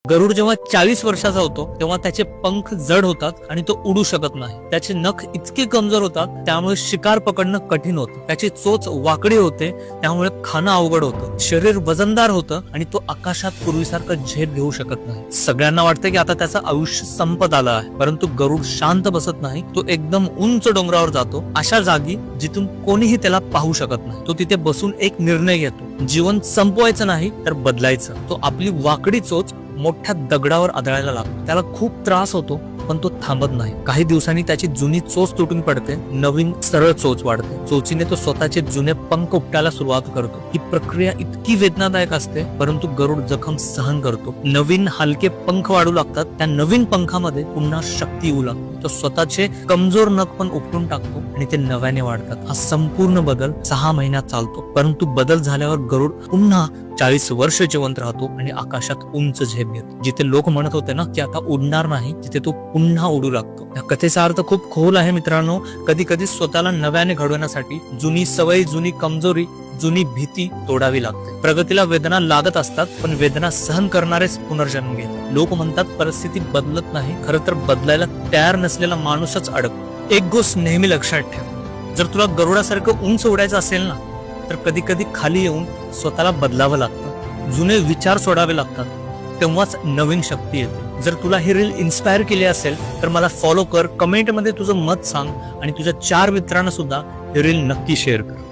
गरुड जेव्हा 40 वर्षाचा होतो तेव्हा त्याचे पंख जड होतात आणि तो उडू शकत नाही. त्याचे नख इतके कमजोर होतात त्यामुळे शिकार पकडणं कठीण होतं. त्याची चोच वाकडी होते त्यामुळे खाणं अवघड होतं. शरीर वजनदार होतं आणि तो आकाशात पूर्वीसारखं झेप घेऊ शकत नाही. सगळ्यांना वाटतं की आता त्याचं आयुष्य संपत आलं आहे, परंतु गरुड शांत बसत नाही. तो एकदम उंच डोंगरावर जातो, अशा जागी जिथून कोणीही त्याला पाहू शकत नाही. तो तिथे बसून एक निर्णय घेतो, जीवन संपवायचं नाही तर बदलायचं. तो आपली वाकडी चोच मोठ्या दगडावर आदळायला लागतो. त्याला खूप त्रास होतो पण तो थांबत नाही. काही दिवसांनी त्याची जुनी चोच तुटून पडते, नवीन सरळ चोच वाढते. चोचीने तो स्वतःचे जुने पंख उपटायला सुरुवात करतो. ही प्रक्रिया इतकी वेदनादायक असते, परंतु गरुड जखम सहन करतो. नवीन हलके पंख वाढू लागतात. त्या नवीन पंखामध्ये पुन्हा शक्ती येऊ लागते. तो स्वतःचे कमजोर नख पण उपटून टाकतो आणि ते नव्याने वाढतात. हा संपूर्ण बदल 6 महिन्यात चालतो, परंतु बदल झाल्यावर गरुड पुन्हा 40 वर्ष जिवंत राहतो आणि आकाशात उंच झेप घेतो. जिथे लोक म्हणत होते ना की आता उडणार नाही, तिथे तो पुन्हा उडू लागतो. या कथेचा अर्थ खूप खोल आहे मित्रांनो. कधी कधी स्वतःला नव्याने घडवण्यासाठी जुनी सवय, जुनी कमजोरी, जुनी भीती तोडावी लागते. प्रगतीला वेदना लागत असतात, पण वेदना सहन करणारेच पुनर्जन्म घेतात. लोक म्हणतात परिस्थिती बदलत नाही, खरं तर बदलायला तयार नसलेला माणूसच अडकतो. एक गोष्ट नेहमी लक्षात ठेव, जर तुला गरुडासारखं उंच उडायचं असेल ना, तर कधी कधी खाली येऊन स्वतःला बदलावं लागतं. जुने विचार सोडावे लागतात, तेव्हाच नवीन शक्ती येते. जर तुला ही रील इन्स्पायर केली असेल तर मला फॉलो कर, कमेंट मध्ये तुझं मत सांग आणि तुझ्या 4 मित्रांना सुद्धा ही रील नक्की शेअर कर.